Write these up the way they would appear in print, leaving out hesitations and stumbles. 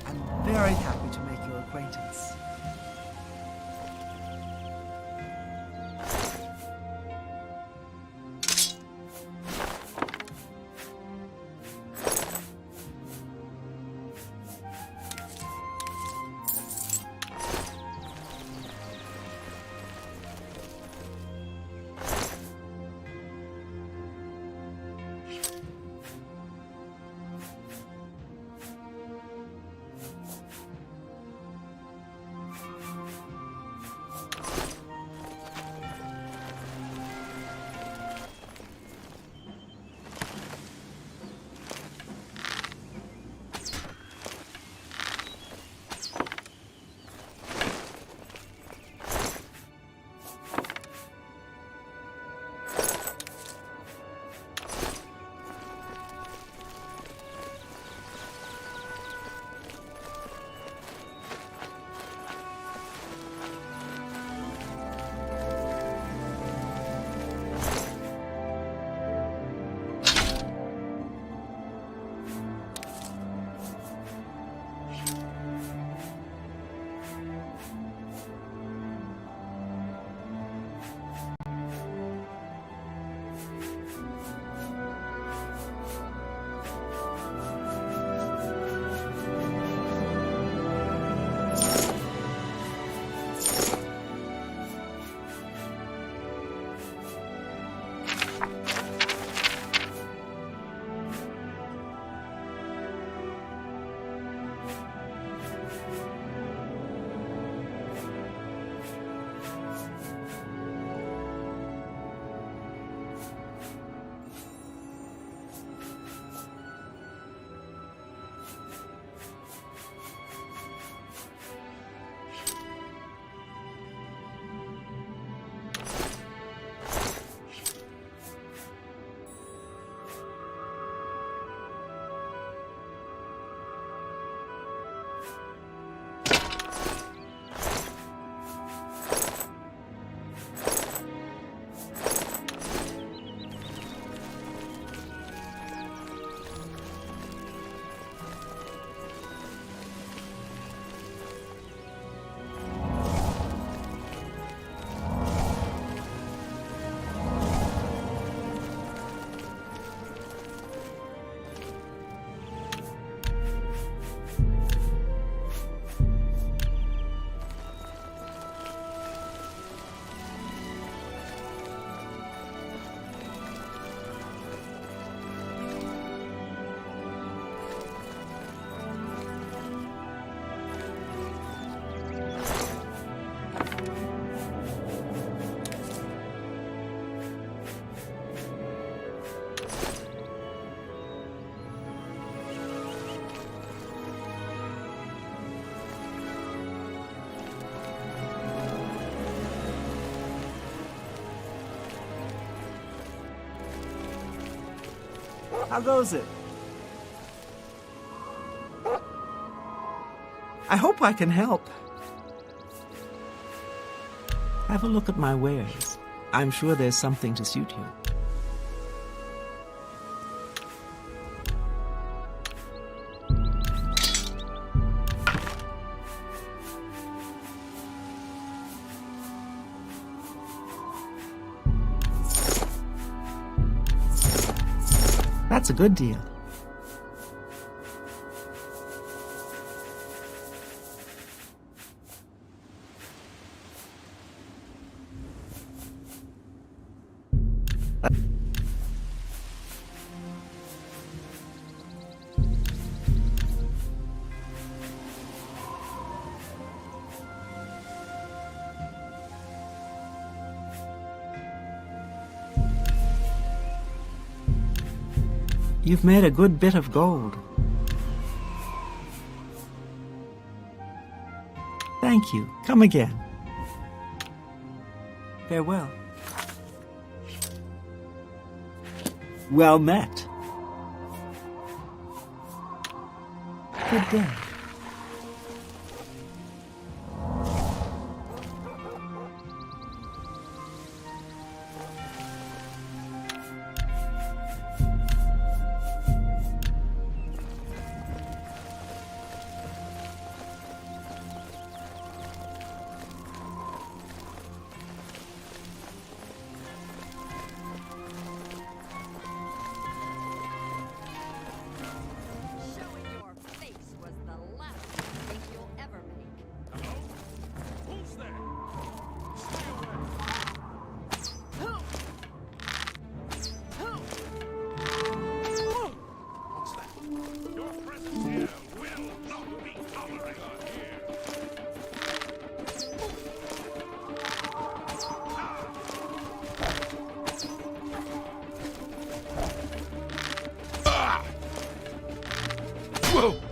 I'm very happy to make your acquaintance. How goes it? I hope I can help. Have a look at my wares. I'm sure there's something to suit you. That's a good deal. You've made a good bit of gold. Thank you. Come again. Farewell. Well met. Good day. Whoa!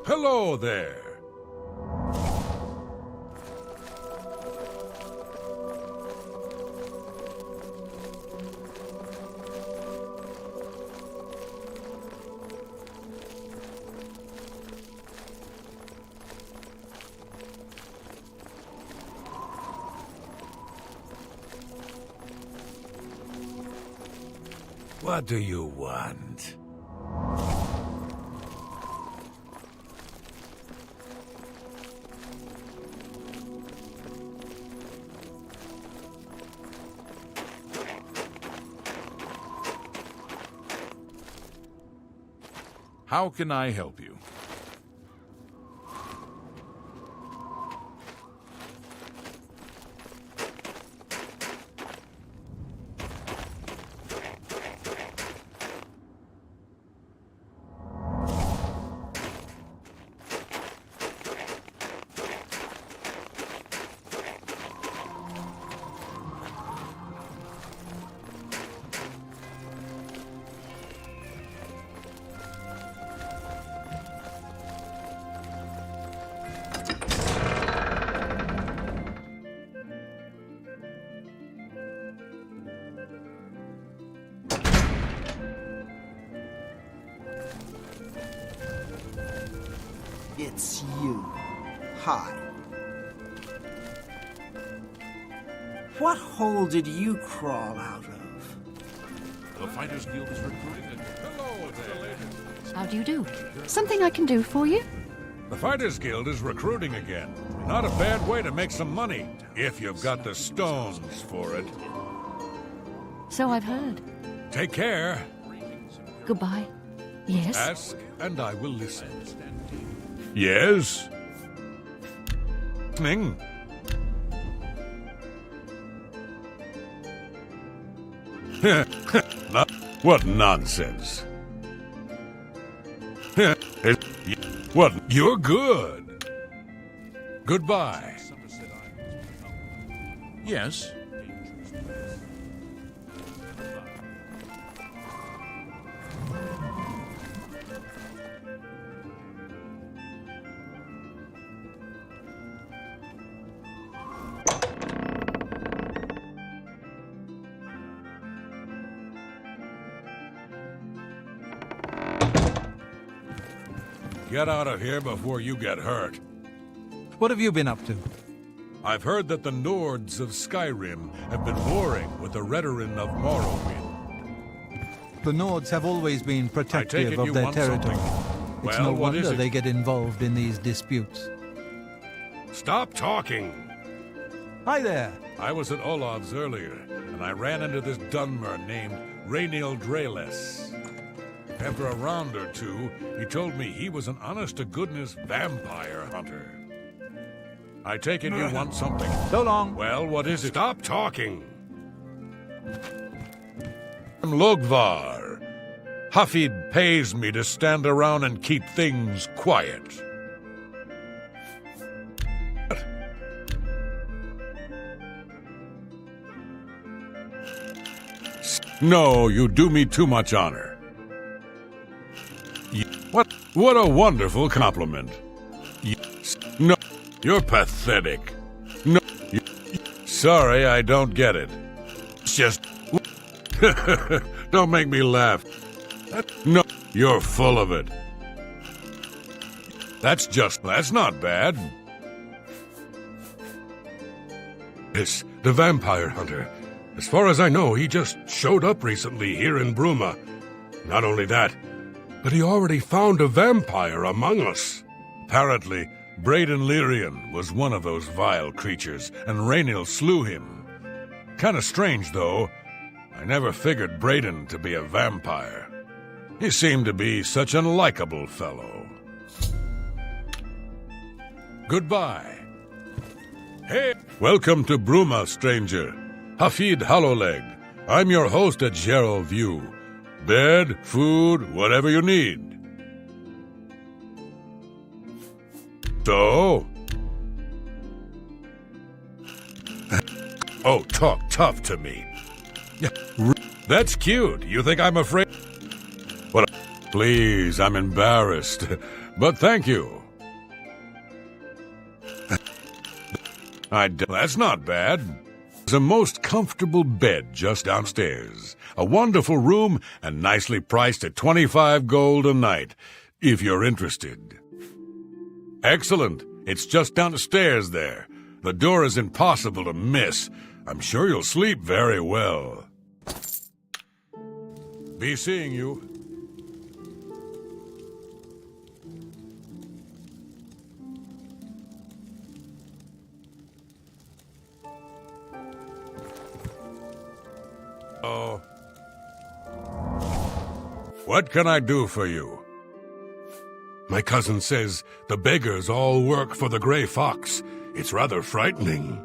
Hello there. What do you want? How can I help you? It's you. Hi. What hole did you crawl out of? The Fighters Guild is recruiting. Hello there. How do you do? Something I can do for you? The Fighters Guild is recruiting again. Not a bad way to make some money, if you've got the stones for it. So I've heard. Take care. Goodbye. Yes? Ask, and I will listen. Yes? Listening. What nonsense. What? You're good. Goodbye. Yes? Get out of here before you get hurt. What have you been up to? I've heard that the Nords of Skyrim have been warring with the Redoran of Morrowind. The Nords have always been protective it of you their want territory. something. It's Well, no what is wonder it? they get involved in these disputes. Stop talking! Hi there. I was at Olav's earlier, and I ran into this Dunmer named Rainiel Dreles. After a round or two, he told me he was an honest-to-goodness vampire hunter. I take it you want something. So long. Well, what is it? Stop talking! I'm Logvar. Hafid pays me to stand around and keep things quiet. No, you do me too much honor. What a wonderful compliment. No, you're pathetic. No, sorry, I don't get it. It's just... Don't make me laugh. No, you're full of it. That's not bad. It's the vampire hunter. As far as I know, he just showed up recently here in Bruma. Not only that, but he already found a vampire among us. Apparently, Braden Lyrian was one of those vile creatures, and Rainiel slew him. Kinda strange, though. I never figured Braden to be a vampire. He seemed to be such a likable fellow. Goodbye. Hey! Welcome to Bruma, stranger. Hafid Hollowleg. I'm your host at Gerald View. Bed, food, whatever you need. So? Oh, talk tough to me. That's cute. You think I'm afraid? What? Please, I'm embarrassed. But thank you. That's not bad. There's a most comfortable bed just downstairs. A wonderful room and nicely priced at 25 gold a night, if you're interested. Excellent. It's just down the stairs there. The door is impossible to miss. I'm sure you'll sleep very well. Be seeing you. Oh. What can I do for you? My cousin says the beggars all work for the Grey Fox. It's rather frightening.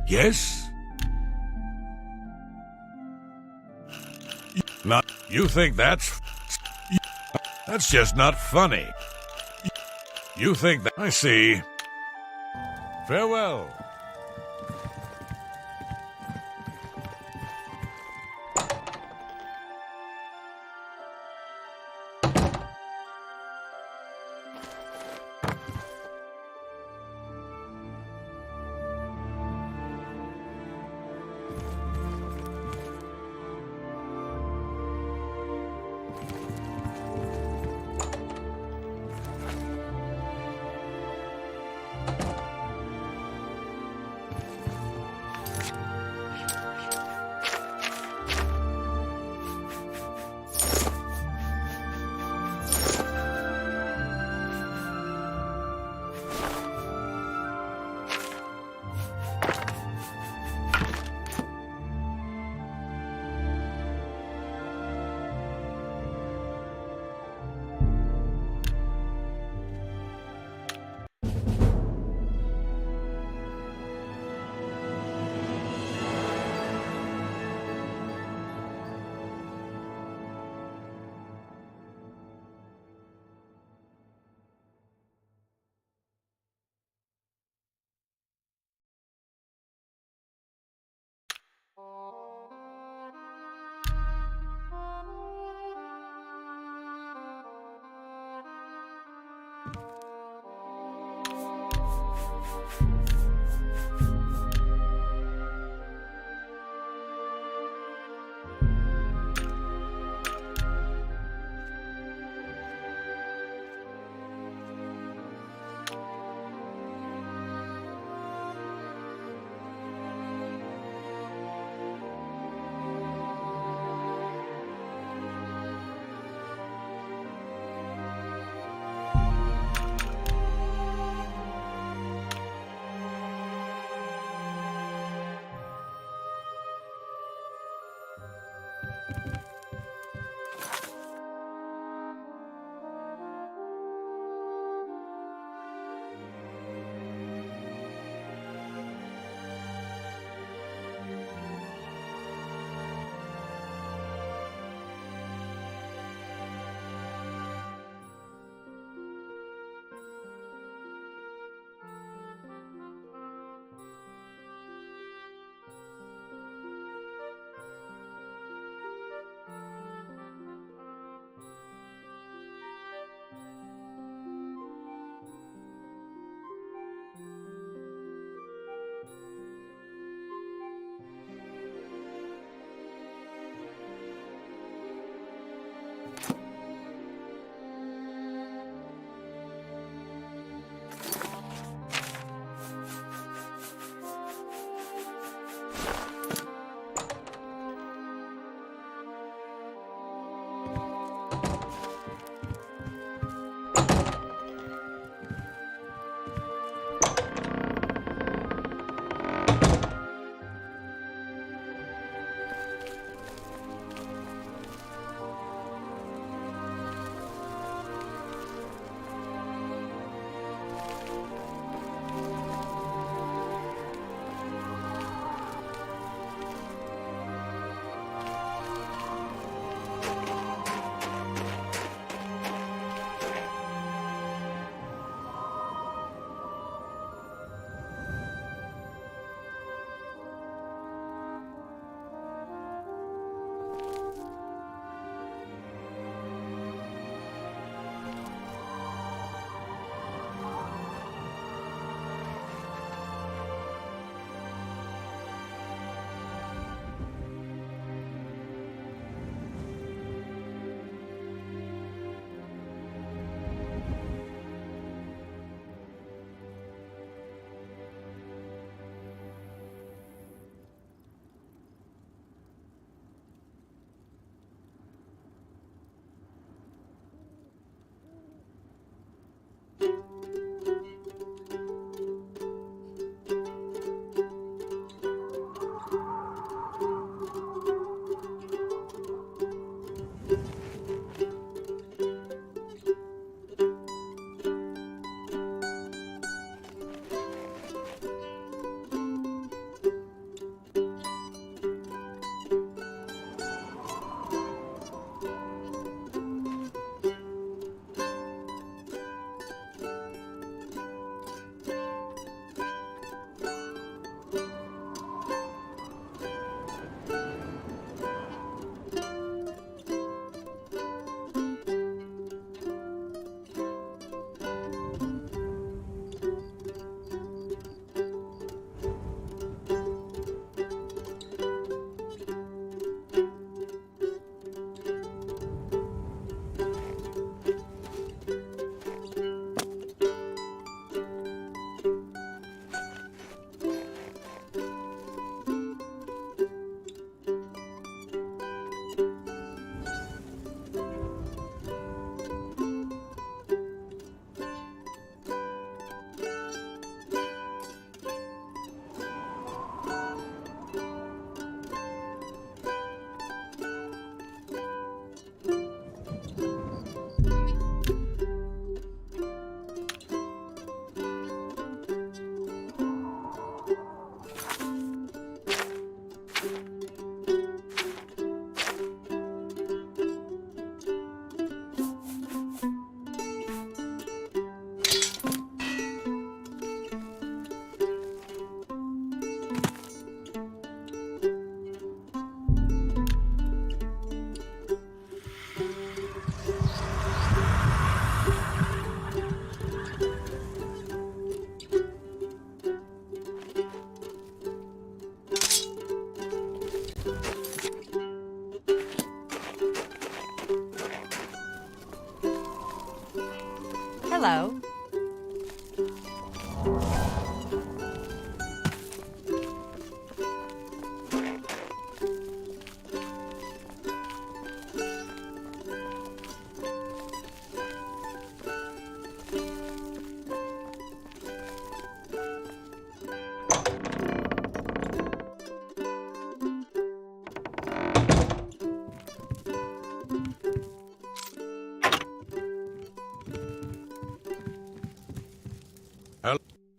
Yes? Not. You think that's just not funny. You think that... I see. Farewell. Hello.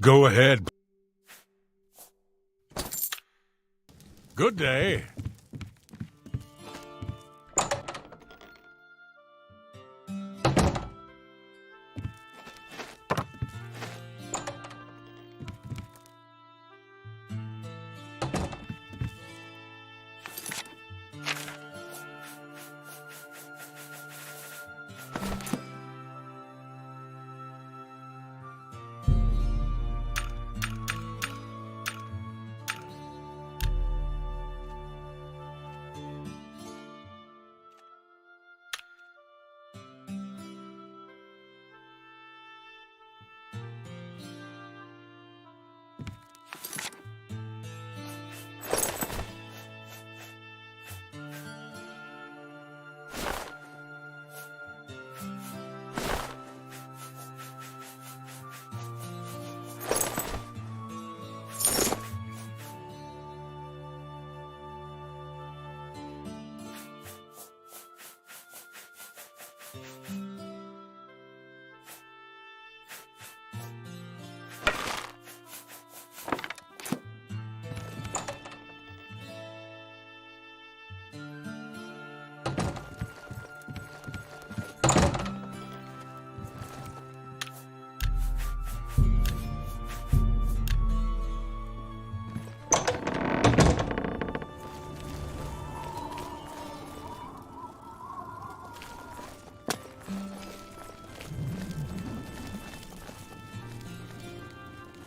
Go ahead. Good day.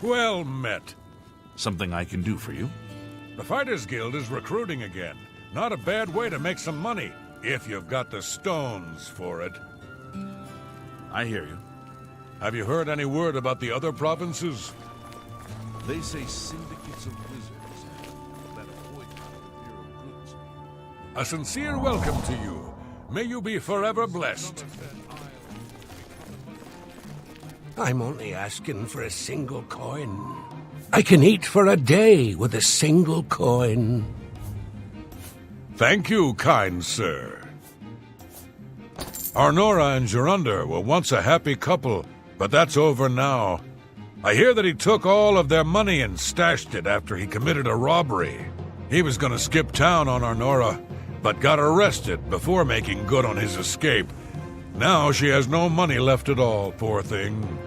Well met. Something I can do for you? The Fighters Guild is recruiting again. Not a bad way to make some money, if you've got the stones for it. I hear you. Have you heard any word about the other provinces? They say syndicates of wizards that a boycott of imperial goods. A sincere welcome to you. May you be forever blessed. I'm only asking for a single coin. I can eat for a day with a single coin. Thank you, kind sir. Arnora and Gerunda were once a happy couple, but that's over now. I hear that he took all of their money and stashed it after he committed a robbery. He was gonna skip town on Arnora, but got arrested before making good on his escape. Now she has no money left at all, poor thing.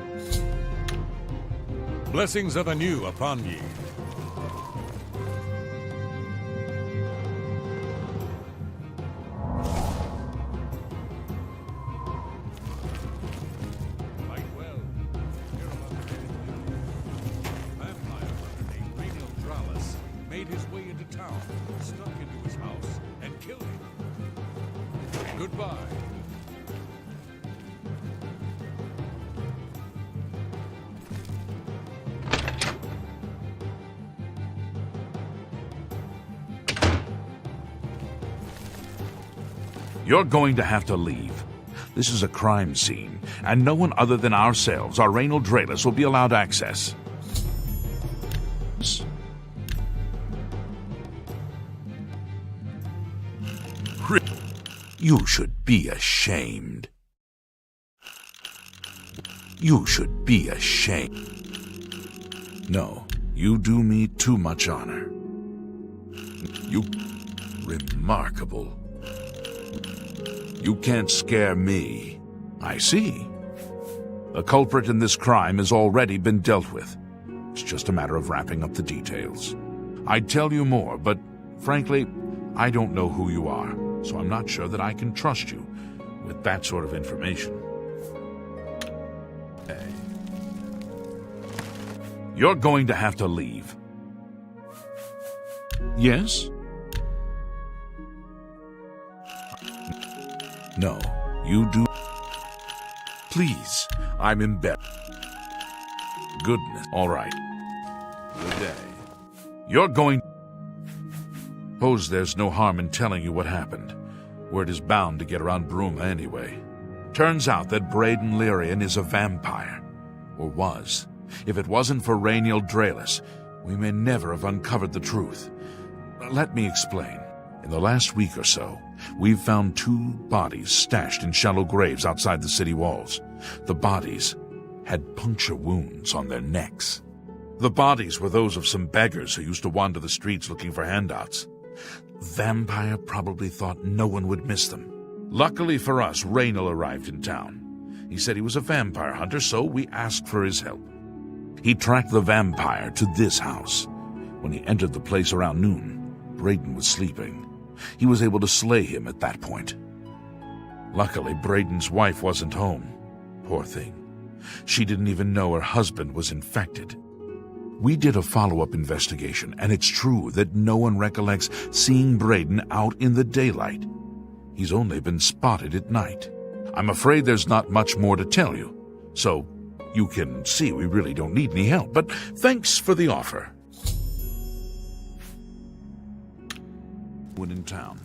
Blessings of anew upon ye. Fight well. Vampire hunter named Rainiel Dralis made his way into town, snuck into his house, and killed him. Goodbye. You're going to have to leave. This is a crime scene, and no one other than ourselves, our Rainiel Dralis, will be allowed access. You should be ashamed. You should be ashamed. No, you do me too much honor. You... remarkable. You can't scare me. I see. The culprit in this crime has already been dealt with. It's just a matter of wrapping up the details. I'd tell you more, but frankly, I don't know who you are, so I'm not sure that I can trust you with that sort of information. Hey. You're going to have to leave. Yes? No, you do. Please, I'm in bed. Goodness. All right. Good day. You're going... Suppose there's no harm in telling you what happened. Word is bound to get around Bruma anyway. Turns out that Braden Lyrian is a vampire. Or was. If it wasn't for Rainiel Draelis, we may never have uncovered the truth. Let me explain. In the last week or so, we've found 2 bodies stashed in shallow graves outside the city walls. The bodies had puncture wounds on their necks. The bodies were those of some beggars who used to wander the streets looking for handouts. Vampire probably thought no one would miss them. Luckily for us, Rainiel arrived in town. He said he was a vampire hunter, so we asked for his help. He tracked the vampire to this house. When he entered the place around noon, Braden was sleeping. He was able to slay him at that point. Luckily, Braden's wife wasn't home. Poor thing. She didn't even know her husband was infected. We did a follow-up investigation, and it's true that no one recollects seeing Braden out in the daylight. He's only been spotted at night. I'm afraid there's not much more to tell you, so you can see we really don't need any help, but thanks for the offer. When in town,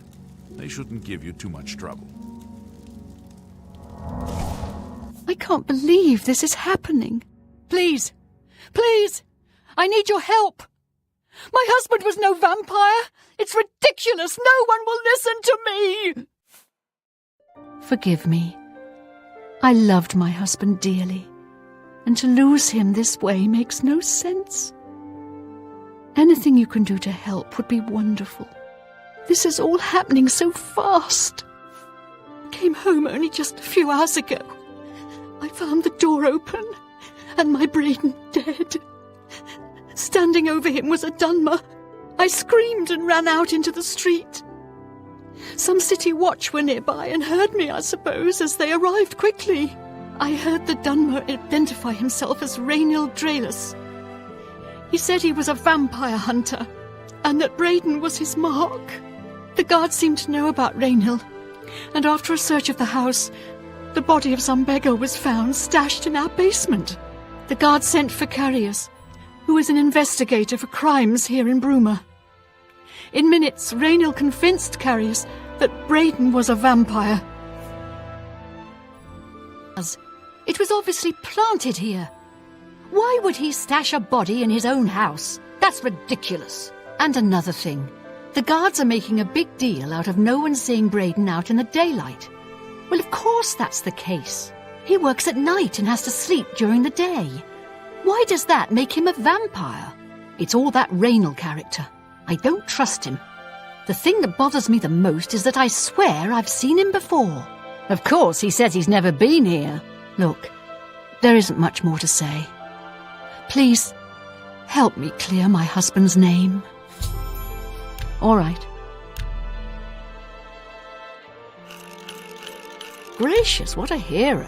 they shouldn't give you too much trouble. I can't believe this is happening. Please, please, I need your help. My husband was no vampire. It's ridiculous. No one will listen to me. Forgive me. I loved my husband dearly, and to lose him this way makes no sense. Anything you can do to help would be wonderful. This is all happening so fast. I came home only just a few hours ago. I found the door open, and my Braden dead. Standing over him was a Dunmer. I screamed and ran out into the street. Some city watch were nearby and heard me, I suppose, as they arrived quickly. I heard the Dunmer identify himself as Rainiel Draelis. He said he was a vampire hunter, and that Braden was his mark. The guards seemed to know about Rainiel, and after a search of the house, the body of some beggar was found stashed in our basement. The guards sent for Carius, who is an investigator for crimes here in Bruma. In minutes, Rainiel convinced Carius that Braden was a vampire. It was obviously planted here. Why would he stash a body in his own house? That's ridiculous. And another thing, the guards are making a big deal out of no one seeing Braden out in the daylight. Well, of course that's the case. He works at night and has to sleep during the day. Why does that make him a vampire? It's all that Rainiel character. I don't trust him. The thing that bothers me the most is that I swear I've seen him before. Of course, he says he's never been here. Look, there isn't much more to say. Please, help me clear my husband's name. All right. Gracious, what a hero.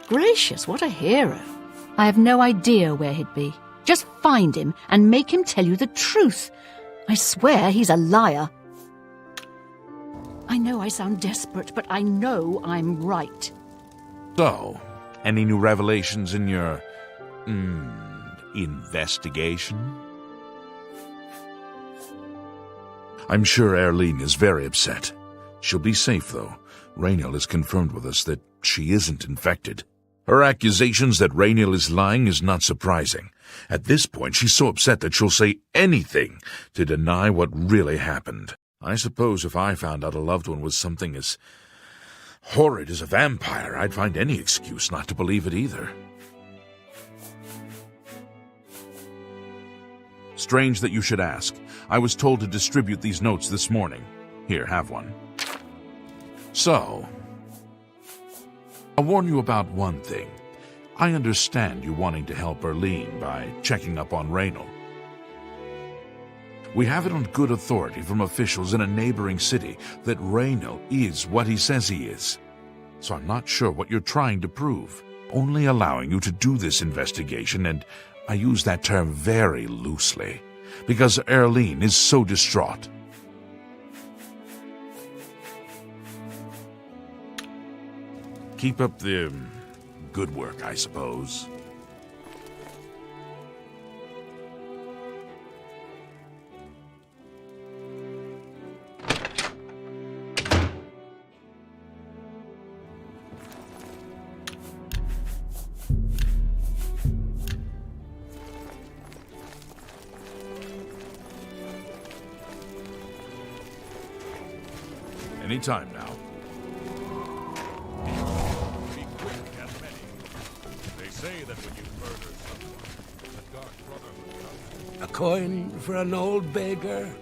Gracious, what a hero. I have no idea where he'd be. Just find him and make him tell you the truth. I swear he's a liar. I know I sound desperate, but I know I'm right. So, any new revelations in your, investigation? I'm sure Erlene is very upset. She'll be safe, though. Rainiel has confirmed with us that she isn't infected. Her accusations that Rainiel is lying is not surprising. At this point, she's so upset that she'll say anything to deny what really happened. I suppose if I found out a loved one was something as horrid as a vampire, I'd find any excuse not to believe it either. Strange that you should ask. I was told to distribute these notes this morning. Here, have one. So, I'll warn you about one thing. I understand you wanting to help Erlene by checking up on Rainiel. We have it on good authority from officials in a neighboring city that Rainiel is what he says he is. So I'm not sure what you're trying to prove. Only allowing you to do this investigation, and I use that term very loosely, because Erlene is so distraught. Keep up the good work, I suppose. Any time now. Be quick and many. They say that when you murder someone, the Dark Brotherhood comes. A coin for an old beggar?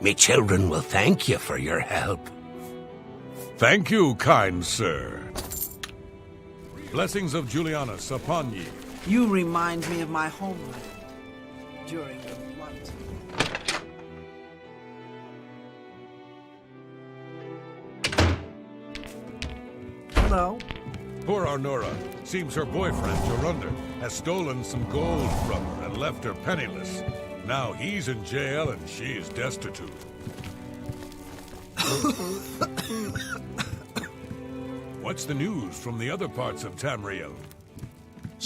Me children will thank you for your help. Thank you, kind sir. Blessings of Julianus upon ye. You remind me of my homeland during the Flood. Hello? Poor Arnora. Seems her boyfriend, Jorunda, has stolen some gold from her and left her penniless. Now he's in jail and she is destitute. What's the news from the other parts of Tamriel?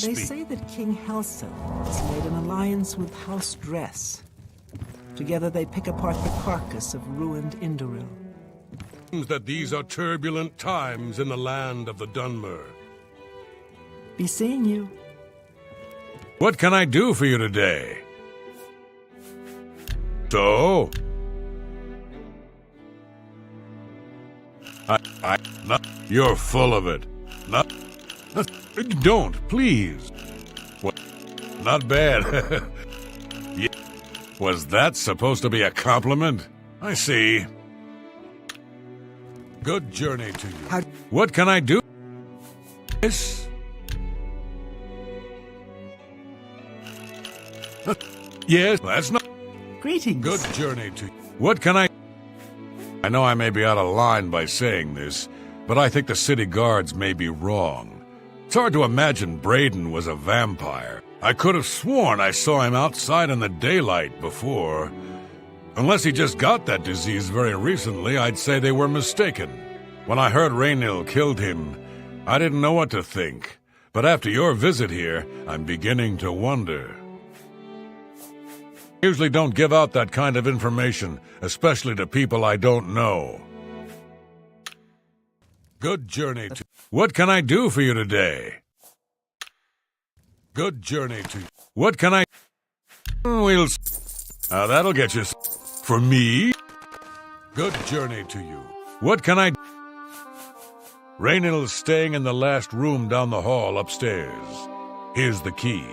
They say that King Halsel has made an alliance with House Dress. Together they pick apart the carcass of ruined Indoril. Seems that these are turbulent times in the land of the Dunmer. Be seeing you. What can I do for you today? So? You're full of it. Don't, please. What? Not bad. Yeah. Was that supposed to be a compliment? I see. Good journey to you. What can I do? Yes. Yes, that's not. Greetings. Good journey to you. What can I know I may be out of line by saying this, but I think the city guards may be wrong. It's hard to imagine Braden was a vampire. I could have sworn I saw him outside in the daylight before. Unless he just got that disease very recently, I'd say they were mistaken. When I heard Raynil killed him, I didn't know what to think. But after your visit here, I'm beginning to wonder. I usually don't give out that kind of information, especially to people I don't know. Good journey to... What can I do for you today? Good journey to... What can I... We'll... that'll get you... For me? Good journey to you. What can I... Raynil's staying in the last room down the hall upstairs. Here's the key.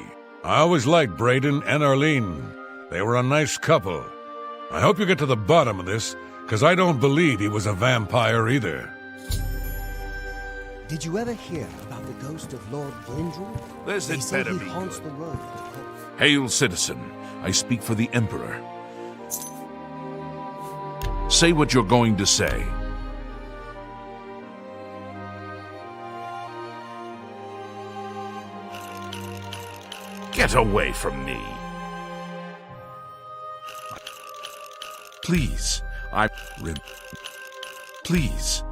I always liked Braden and Arlene. They were a nice couple. I hope you get to the bottom of this, because I don't believe he was a vampire either. Did you ever hear about the ghost of Lord Glindrel? This They had say better he be haunts good. the road. Hail, citizen. I speak for the Emperor. Say what you're going to say. Get away from me. Please, Please,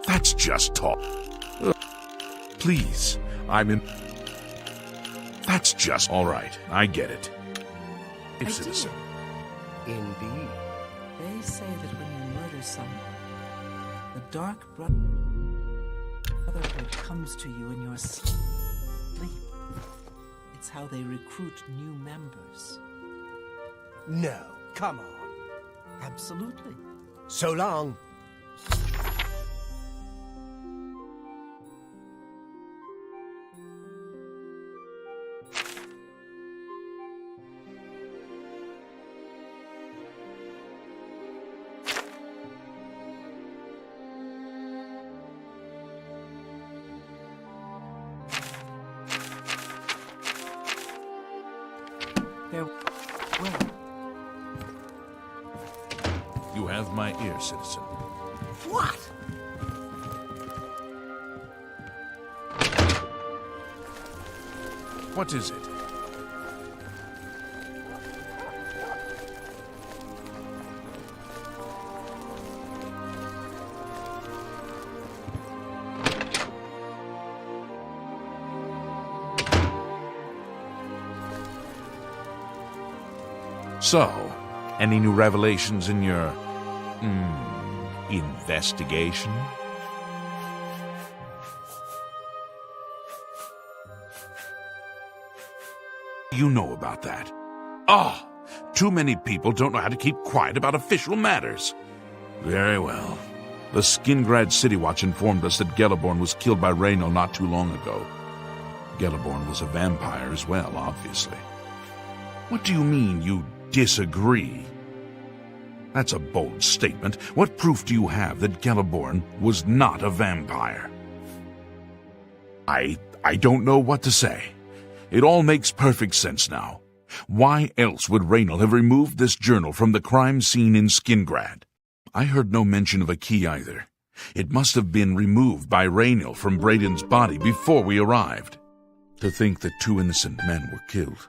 That's just talk. Please, That's just... All right, I get it. I Citizen. Indeed. They say that when you murder someone, the Dark Brotherhood comes to you in your sleep. It's how they recruit new members. No, come on. Absolutely. So long. Well, You have my ear, citizen. What? What is it? So, any new revelations in your, investigation? You know about that. Too many people don't know how to keep quiet about official matters. Very well. The Skingrad City Watch informed us that Gelliborn was killed by Raynor not too long ago. Gelliborn was a vampire as well, obviously. What do you mean you disagree? That's a bold statement. What proof do you have that Gelliborn was not a vampire? I don't know what to say. It all makes perfect sense now. Why else would Raynor have removed this journal from the crime scene in Skingrad? I heard no mention of a key either. It must have been removed by Raynor from Braden's body before we arrived. To think that 2 innocent men were killed,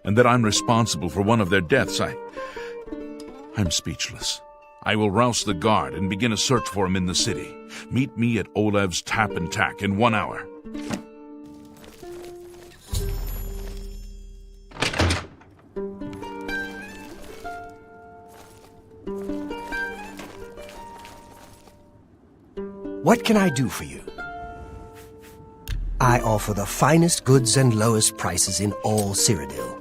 and that I'm responsible for one of their deaths, I'm speechless. I will rouse the guard and begin a search for him in the city. Meet me at Olev's Tap and Tack in 1 hour. What can I do for you? I offer the finest goods and lowest prices in all Cyrodiil.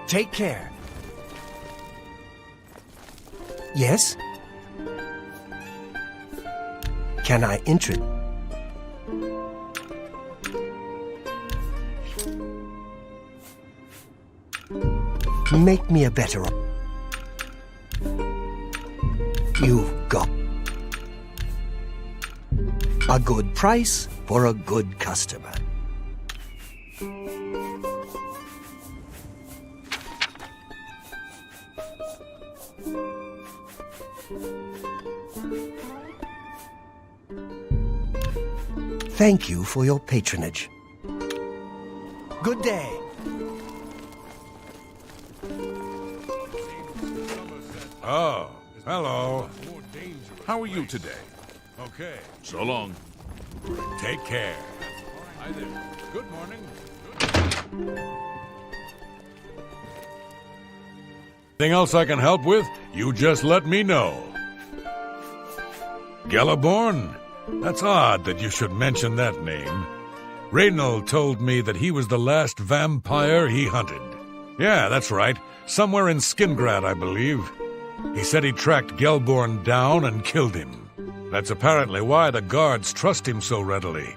Take care. Yes? Can I enter? Make me a better. You've got a good price for a good customer. Thank you for your patronage. Good day. Oh, hello. How are you today? Okay, So long. take care. Hi there. Good morning. Anything else I can help with? You just let me know. Gelliborn? That's odd that you should mention that name. Raynor told me that he was the last vampire he hunted. Yeah, that's right. Somewhere in Skingrad, I believe. He said he tracked Gelliborn down and killed him. That's apparently why the guards trust him so readily.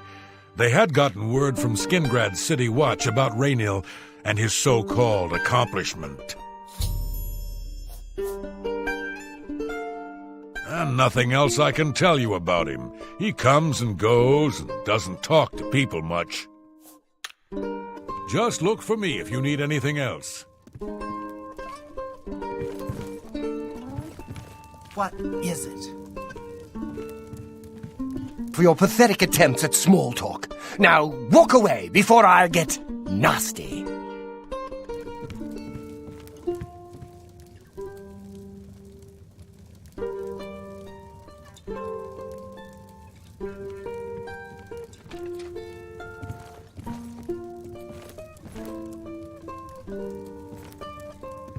They had gotten word from Skingrad City Watch about Raynor and his so-called accomplishment. And nothing else I can tell you about him. He comes and goes and doesn't talk to people much. Just look for me if you need anything else. What is it? For your pathetic attempts at small talk. Now walk away before I get nasty.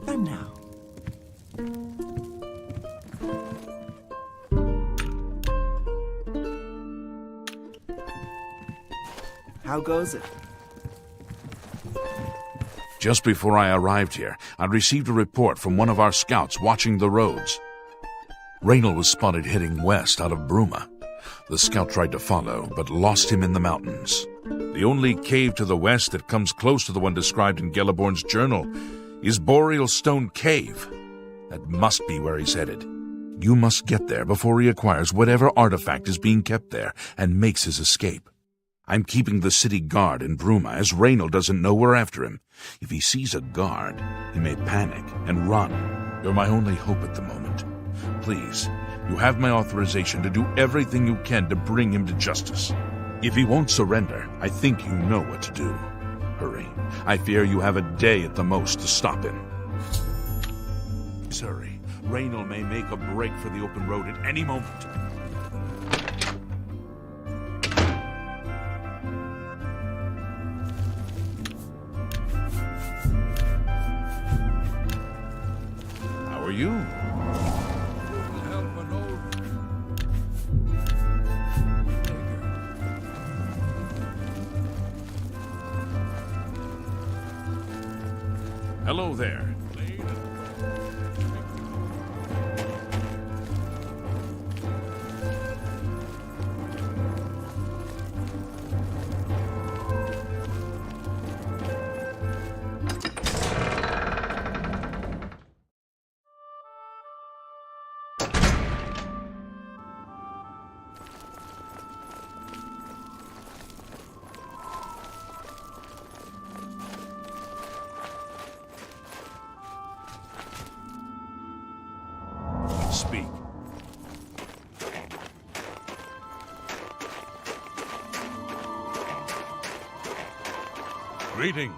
And now, how goes it? Just before I arrived here, I received a report from one of our scouts watching the roads. Raynor was spotted heading west out of Bruma. The scout tried to follow, but lost him in the mountains. The only cave to the west that comes close to the one described in Gelliborn's journal is Boreal Stone Cave. That must be where he's headed. You must get there before he acquires whatever artifact is being kept there and makes his escape. I'm keeping the city guard in Bruma, as Raynor doesn't know we're after him. If he sees a guard, he may panic and run. You're my only hope at the moment. Please, you have my authorization to do everything you can to bring him to justice. If he won't surrender, I think you know what to do. Hurry. I fear you have a day at the most to stop him. Hurry. Raynal may make a break for the open road at any moment. How are you? Hello there. Speak. Greetings.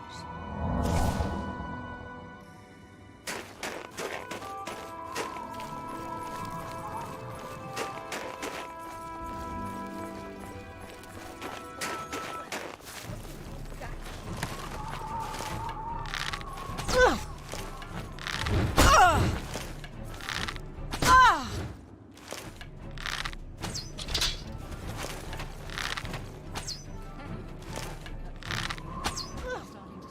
Starting to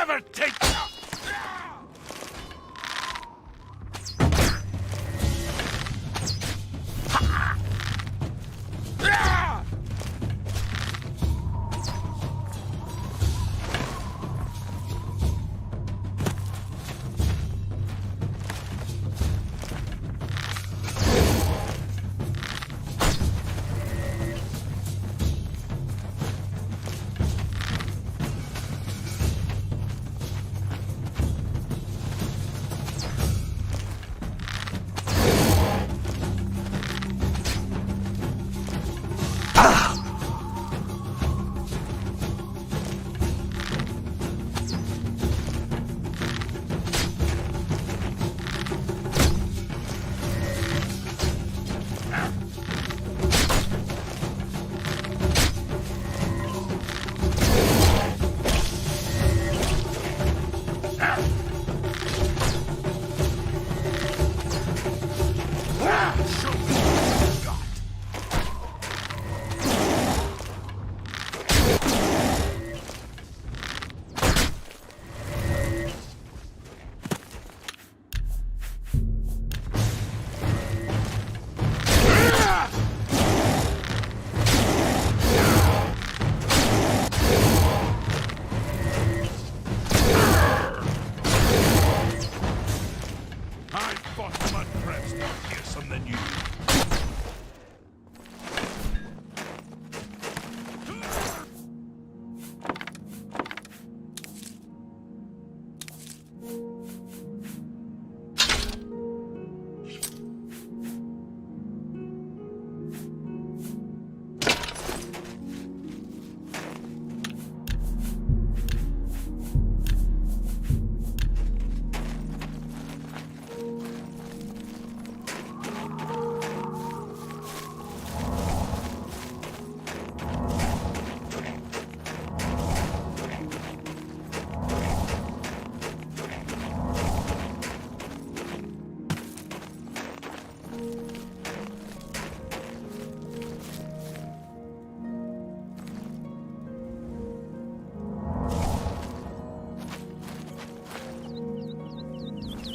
never take...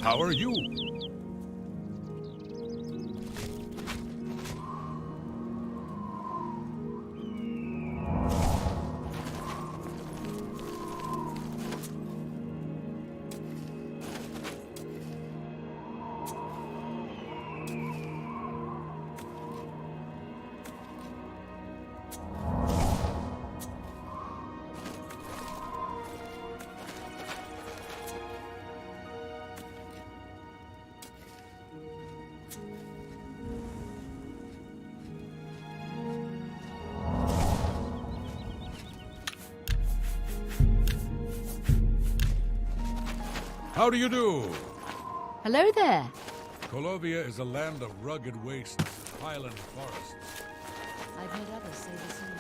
How are you? How do you do? Hello there. Colovia is a land of rugged wastes, highland forests. I've heard others say the same.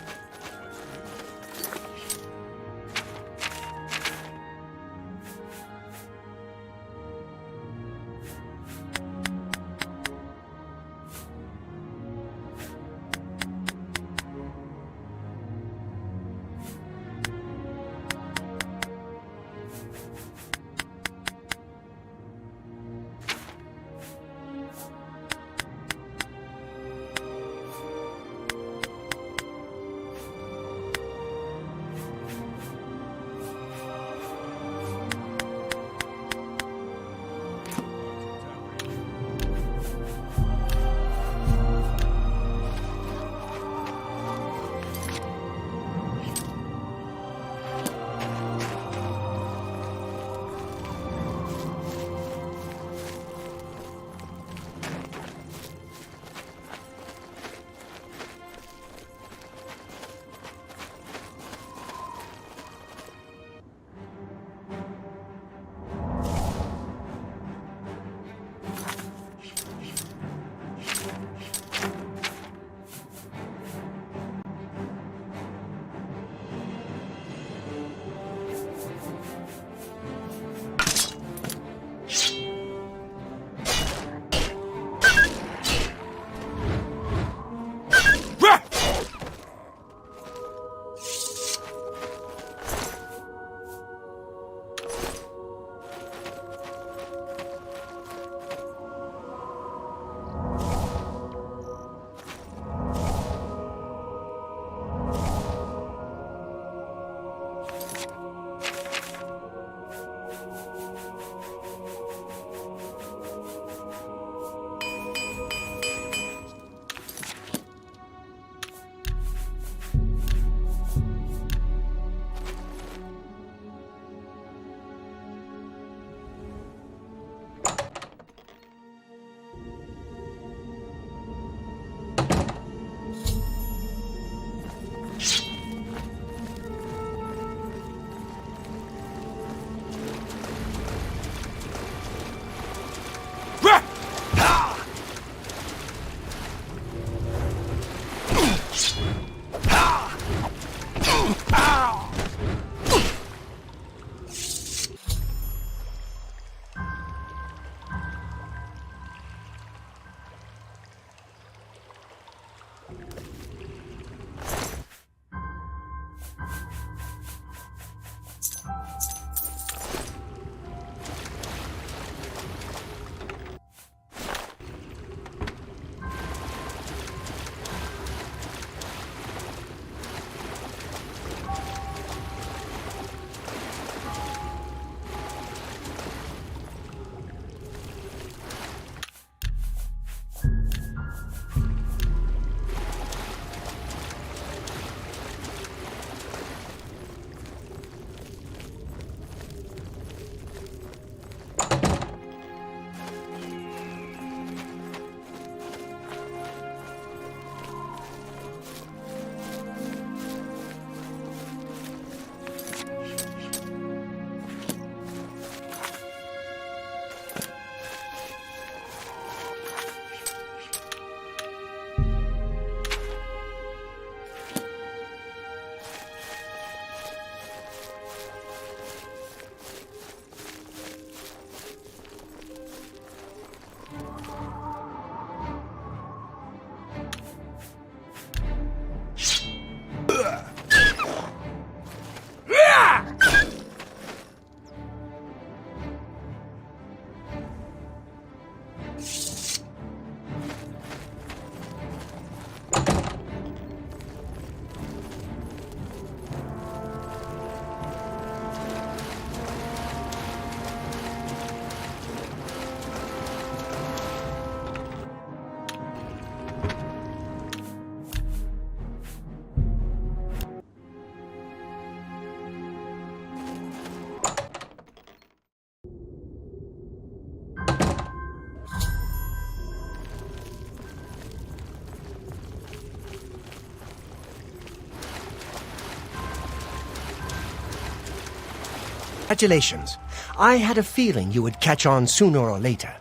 Congratulations. I had a feeling you would catch on sooner or later.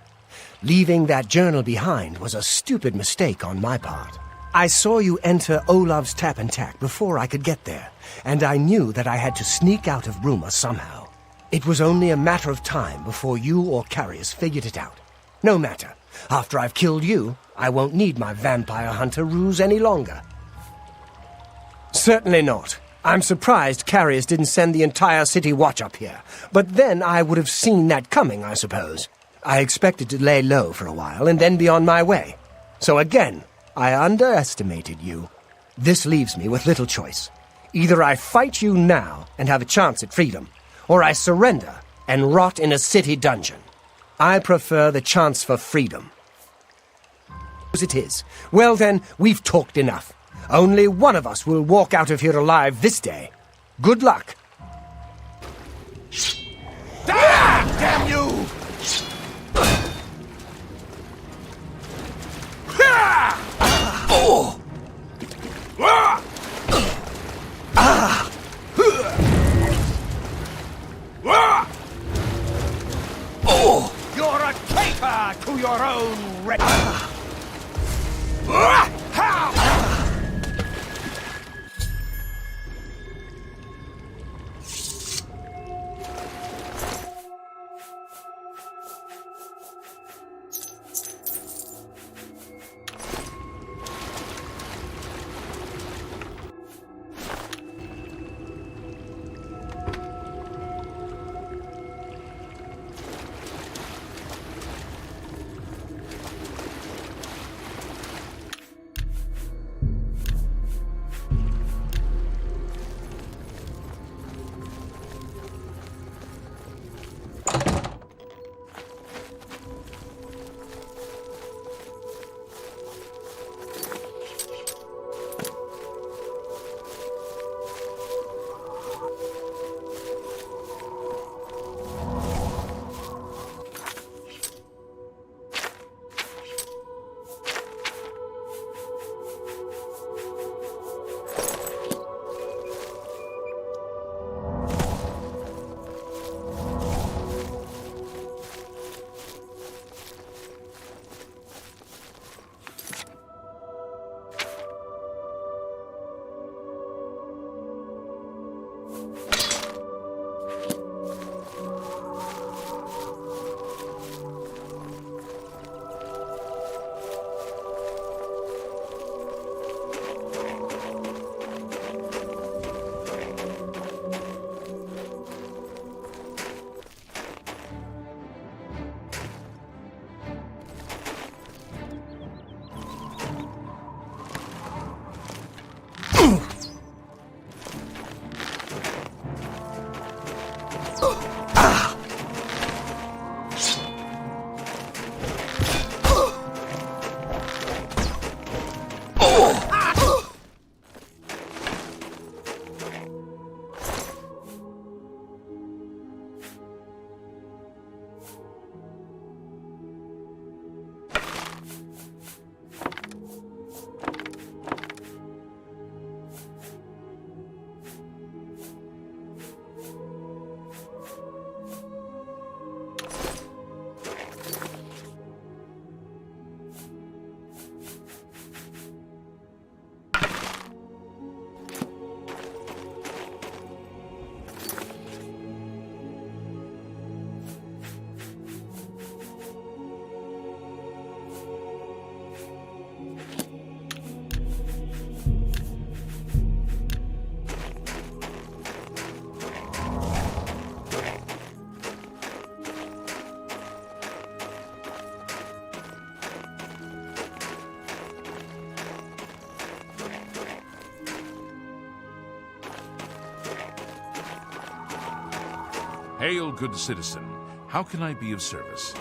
Leaving that journal behind was a stupid mistake on my part. I saw you enter Olav's Tap and Tack before I could get there, and I knew that I had to sneak out of Bruma somehow. It was only a matter of time before you or Carius figured it out. No matter. After I've killed you, I won't need my vampire hunter ruse any longer. Certainly not. I'm surprised Carius didn't send the entire city watch up here, but then I would have seen that coming, I suppose. I expected to lay low for a while and then be on my way. So again, I underestimated you. This leaves me with little choice. Either I fight you now and have a chance at freedom, or I surrender and rot in a city dungeon. I prefer the chance for freedom. As it is. Well then, we've talked enough. Only one of us will walk out of here alive this day. Good luck. Damn you! You're a traitor to your own race! Hail, good citizen. How can I be of service?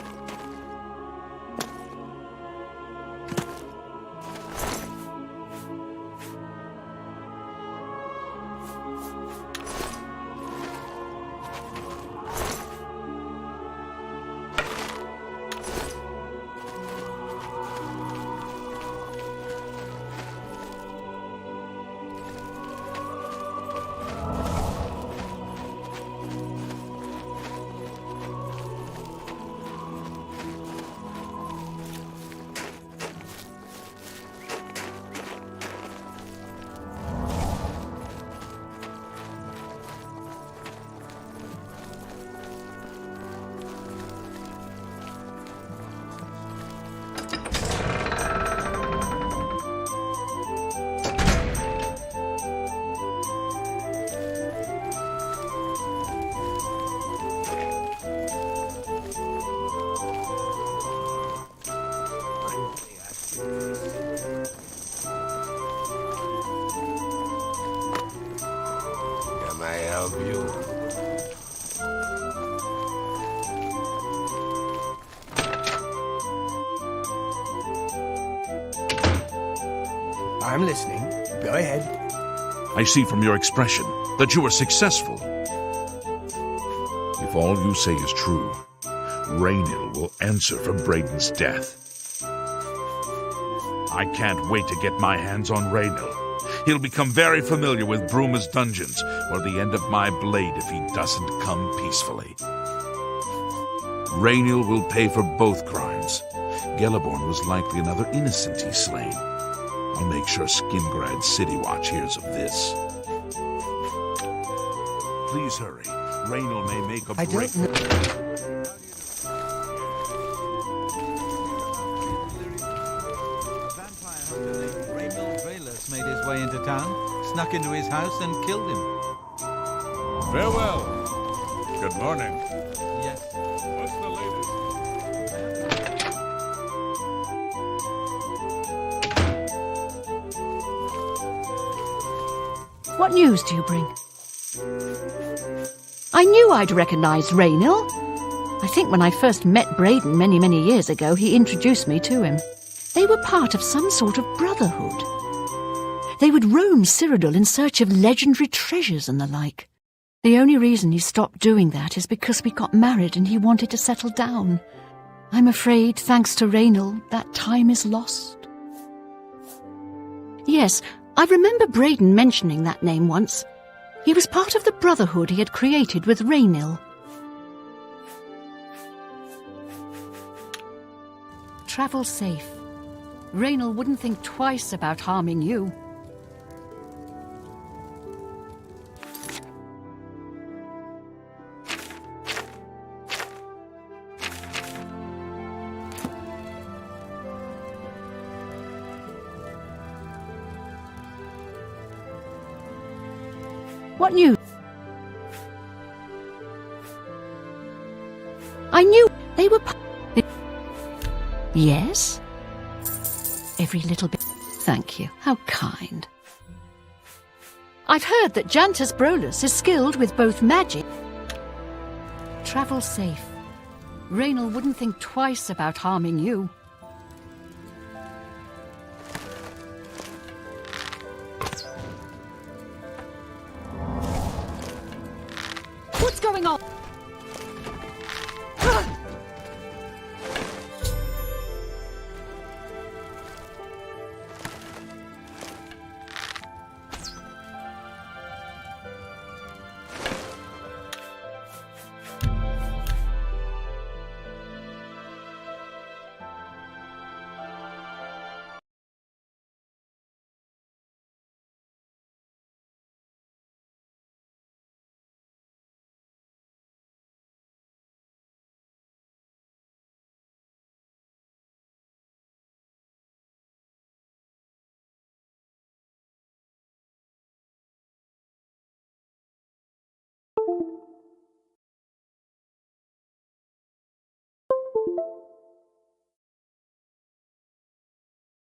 Can I help you? I'm listening. Go ahead. I see from your expression that you are successful. If all you say is true, Raynil will answer for Braden's death. I can't wait to get my hands on Raynil. He'll become very familiar with Bruma's dungeons, or the end of my blade if he doesn't come peacefully. Raynil will pay for both crimes. Gelliborn was likely another innocent he slain. I'll make sure Skingrad City Watch hears of this. Please hurry. Raynil may make a I break. don't know. Vampire hunter named Raymond Velas made his way into town, snuck into his house and killed him. Farewell. Good morning. Yes. What's the latest? What news do you bring? I knew I'd recognize Raynil. I think when I first met Braden many years ago, he introduced me to him. They were part of some sort of brotherhood. They would roam Cyrodiil in search of legendary treasures and the like. The only reason he stopped doing that is because we got married and he wanted to settle down. I'm afraid, thanks to Raynil, that time is lost. Yes, I remember Braden mentioning that name once. He was part of the brotherhood he had created with Raynil. Travel safe. Raynil wouldn't think twice about harming you. What news? I knew they were... Yes? Every little bit... Thank you. How kind. I've heard that Jantus Brolus is skilled with both magic... Travel safe. Raynil wouldn't think twice about harming you. What's going on?